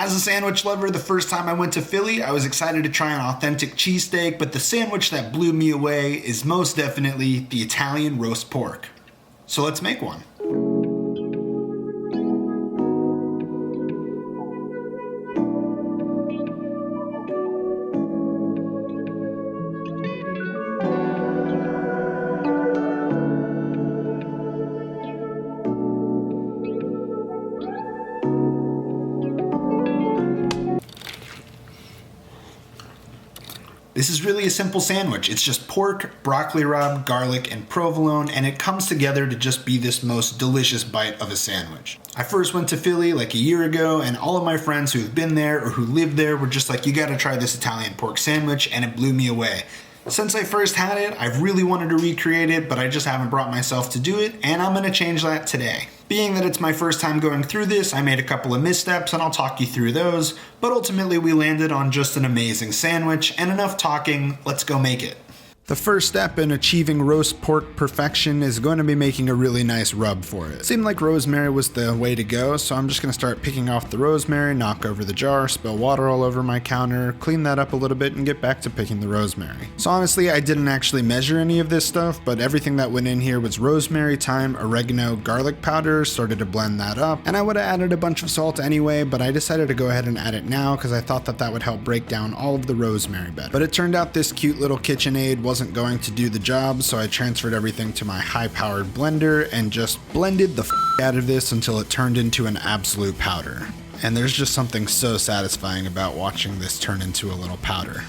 As a sandwich lover, the first time I went to Philly, I was excited to try an authentic cheesesteak, but the sandwich that blew me away is most definitely the Italian roast pork. So let's make one. This is really a simple sandwich. It's just pork, broccoli rabe, garlic, and provolone, and it comes together to just be this most delicious bite of a sandwich. I first went to Philly like a year ago, and all of my friends who have been there or who live there were just like, you gotta try this Italian pork sandwich, and it blew me away. Since I first had it, I've really wanted to recreate it, but I just haven't brought myself to do it, and I'm gonna change that today. Being that it's my first time going through this, I made a couple of missteps and I'll talk you through those, but ultimately we landed on just an amazing sandwich, and enough talking, let's go make it. The first step in achieving roast pork perfection is going to be making a really nice rub for it. It seemed like rosemary was the way to go, so I'm just going to start picking off the rosemary, knock over the jar, spill water all over my counter, clean that up a little bit, and get back to picking the rosemary. So honestly, I didn't actually measure any of this stuff, but everything that went in here was rosemary, thyme, oregano, garlic powder, started to blend that up, and I would have added a bunch of salt anyway, but I decided to go ahead and add it now because I thought that that would help break down all of the rosemary better. But it turned out this cute little KitchenAid wasn't going to do the job, so I transferred everything to my high-powered blender and just blended the out of this until it turned into an absolute powder. And there's just something so satisfying about watching this turn into a little powder.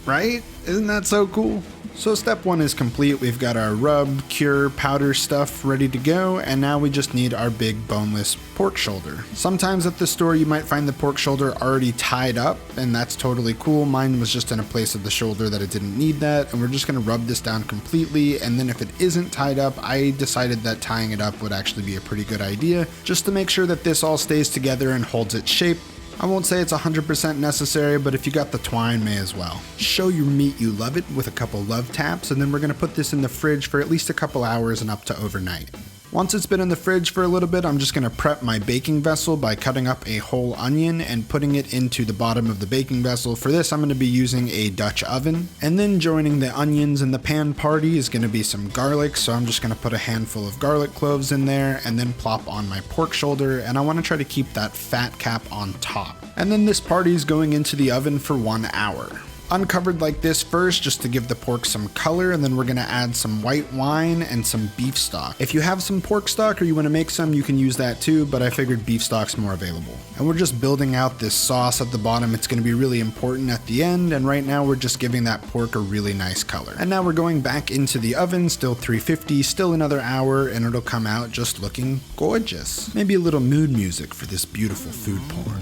Right? Isn't that so cool? So step one is complete. We've got our rub, cure, powder stuff ready to go, and now we just need our big boneless pork shoulder. Sometimes at the store you might find the pork shoulder already tied up, and that's totally cool. Mine was just in a place of the shoulder that it didn't need that, and we're just gonna rub this down completely, and then if it isn't tied up, I decided that tying it up would actually be a pretty good idea, just to make sure that this all stays together and holds its shape. I won't say it's 100% necessary, but if you got the twine, may as well. Show your meat you love it with a couple love taps, and then we're gonna put this in the fridge for at least a couple hours and up to overnight. Once it's been in the fridge for a little bit, I'm just gonna prep my baking vessel by cutting up a whole onion and putting it into the bottom of the baking vessel. For this, I'm gonna be using a Dutch oven. And then joining the onions in the pan party is gonna be some garlic, so I'm just gonna put a handful of garlic cloves in there and then plop on my pork shoulder, and I wanna try to keep that fat cap on top. And then this party is going into the oven for 1 hour. Uncovered like this first, just to give the pork some color, and then we're gonna add some white wine and some beef stock. If you have some pork stock or you wanna make some, you can use that too, but I figured beef stock's more available. And we're just building out this sauce at the bottom. It's gonna be really important at the end, and right now we're just giving that pork a really nice color. And now we're going back into the oven, still 350, still another hour, and it'll come out just looking gorgeous. Maybe a little mood music for this beautiful food porn.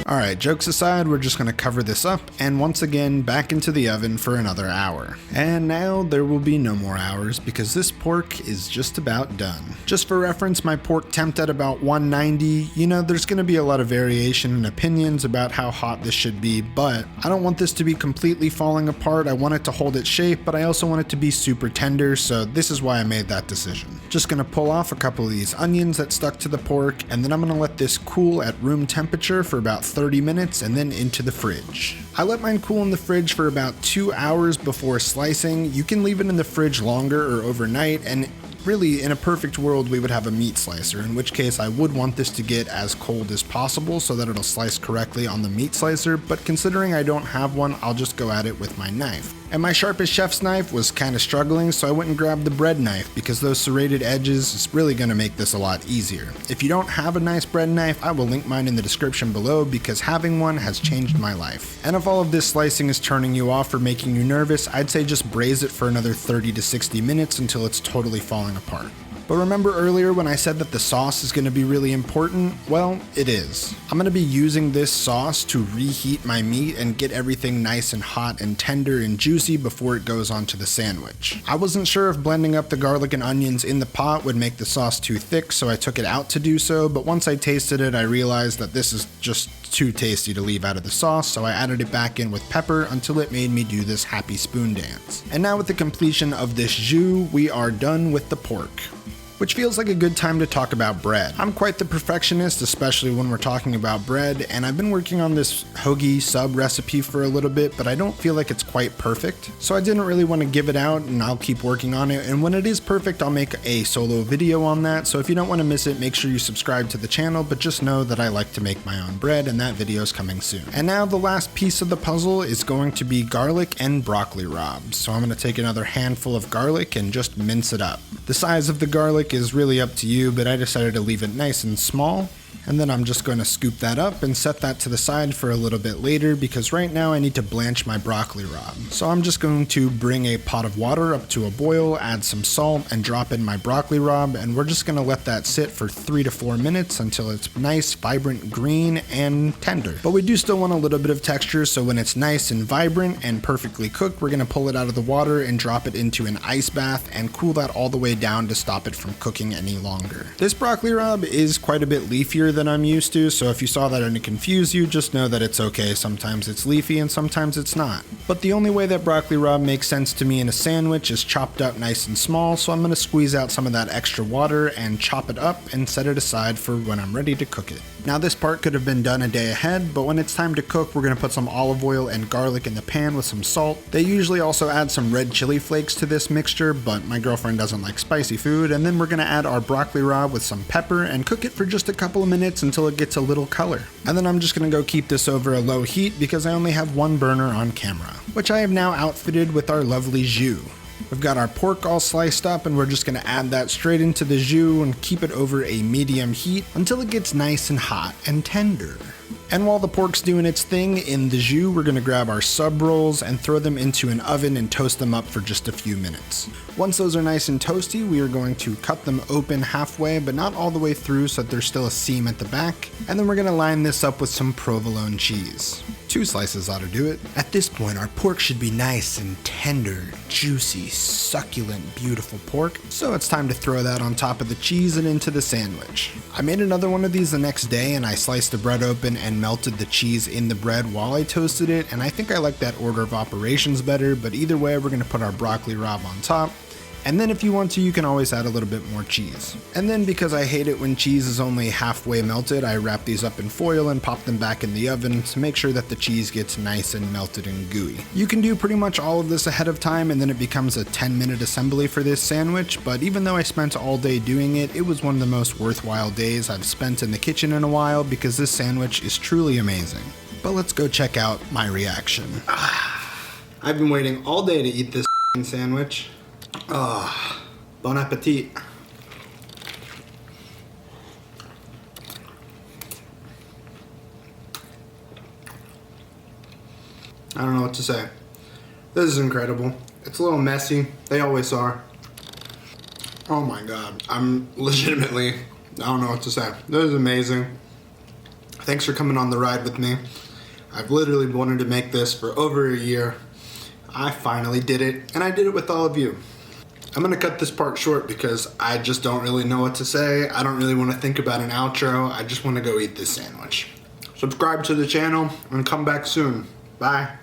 Alright, jokes aside, we're just going to cover this up, and once again, back into the oven for another hour. And now there will be no more hours, because this pork is just about done. Just for reference, my pork temp at about 190. You know, there's going to be a lot of variation in opinions about how hot this should be, but I don't want this to be completely falling apart. I want it to hold its shape, but I also want it to be super tender, so this is why I made that decision. Just going to pull off a couple of these onions that stuck to the pork, and then I'm going to let this cool at room temperature for about 30 minutes and then into the fridge. I let mine cool in the fridge for about 2 hours before slicing. You can leave it in the fridge longer or overnight, and really, in a perfect world, we would have a meat slicer, in which case I would want this to get as cold as possible so that it'll slice correctly on the meat slicer, but considering I don't have one, I'll just go at it with my knife. And my sharpest chef's knife was kind of struggling, so I went and grabbed the bread knife because those serrated edges is really going to make this a lot easier. If you don't have a nice bread knife, I will link mine in the description below because having one has changed my life. And if all of this slicing is turning you off or making you nervous, I'd say just braise it for another 30 to 60 minutes until it's totally falling apart. But remember earlier when I said that the sauce is going to be really important? Well, it is. I'm going to be using this sauce to reheat my meat and get everything nice and hot and tender and juicy before it goes onto the sandwich. I wasn't sure if blending up the garlic and onions in the pot would make the sauce too thick, so I took it out to do so, but once I tasted it, I realized that this is just too tasty to leave out of the sauce, so I added it back in with pepper until it made me do this happy spoon dance. And now with the completion of this jus, we are done with the pork. Which feels like a good time to talk about bread. I'm quite the perfectionist, especially when we're talking about bread, and I've been working on this hoagie sub recipe for a little bit, but I don't feel like it's quite perfect. So I didn't really want to give it out, and I'll keep working on it, and when it is perfect, I'll make a solo video on that. So if you don't want to miss it, make sure you subscribe to the channel, but just know that I like to make my own bread, and that video is coming soon. And now the last piece of the puzzle is going to be garlic and broccoli rabe. So I'm going to take another handful of garlic and just mince it up. The size of the garlic is really up to you, but I decided to leave it nice and small. And then I'm just going to scoop that up and set that to the side for a little bit later, because right now I need to blanch my broccoli rabe. So I'm just going to bring a pot of water up to a boil, add some salt, and drop in my broccoli rabe, and we're just going to let that sit for 3 to 4 minutes until it's nice, vibrant green and tender. But we do still want a little bit of texture, so when it's nice and vibrant and perfectly cooked, we're going to pull it out of the water and drop it into an ice bath and cool that all the way down to stop it from cooking any longer. This broccoli rabe is quite a bit leafier than I'm used to, so if you saw that and it confused you, just know that it's okay. Sometimes it's leafy and sometimes it's not. But the only way that broccoli rabe makes sense to me in a sandwich is chopped up nice and small, so I'm going to squeeze out some of that extra water and chop it up and set it aside for when I'm ready to cook it. Now this part could have been done a day ahead, but when it's time to cook, we're going to put some olive oil and garlic in the pan with some salt. They usually also add some red chili flakes to this mixture, but my girlfriend doesn't like spicy food, and then we're going to add our broccoli rabe with some pepper and cook it for just a couple of minutes until it gets a little color. And then I'm just going to go keep this over a low heat because I only have one burner on camera, which I have now outfitted with our lovely jus. We've got our pork all sliced up, and we're just going to add that straight into the jus and keep it over a medium heat until it gets nice and hot and tender. And while the pork's doing its thing in the jus, we're going to grab our sub rolls and throw them into an oven and toast them up for just a few minutes. Once those are nice and toasty, we are going to cut them open halfway, but not all the way through, so that there's still a seam at the back. And then we're going to line this up with some provolone cheese. 2 slices ought to do it. At this point, our pork should be nice and tender, juicy, succulent, beautiful pork. So it's time to throw that on top of the cheese and into the sandwich. I made another one of these the next day, and I sliced the bread open and melted the cheese in the bread while I toasted it, and I think I like that order of operations better, but either way, we're going to put our broccoli rabe on top. And then if you want to, you can always add a little bit more cheese. And then because I hate it when cheese is only halfway melted, I wrap these up in foil and pop them back in the oven to make sure that the cheese gets nice and melted and gooey. You can do pretty much all of this ahead of time, and then it becomes a 10-minute assembly for this sandwich, but even though I spent all day doing it, it was one of the most worthwhile days I've spent in the kitchen in a while, because this sandwich is truly amazing. But let's go check out my reaction. I've been waiting all day to eat this sandwich. Bon appetit. I don't know what to say. This is incredible. It's a little messy. They always are. Oh my god. I'm legitimately, I don't know what to say. This is amazing. Thanks for coming on the ride with me. I've literally wanted to make this for over a year. I finally did it, and I did it with all of you. I'm gonna cut this part short because I just don't really know what to say. I don't really want to think about an outro. I just want to go eat this sandwich. Subscribe to the channel and come back soon. Bye.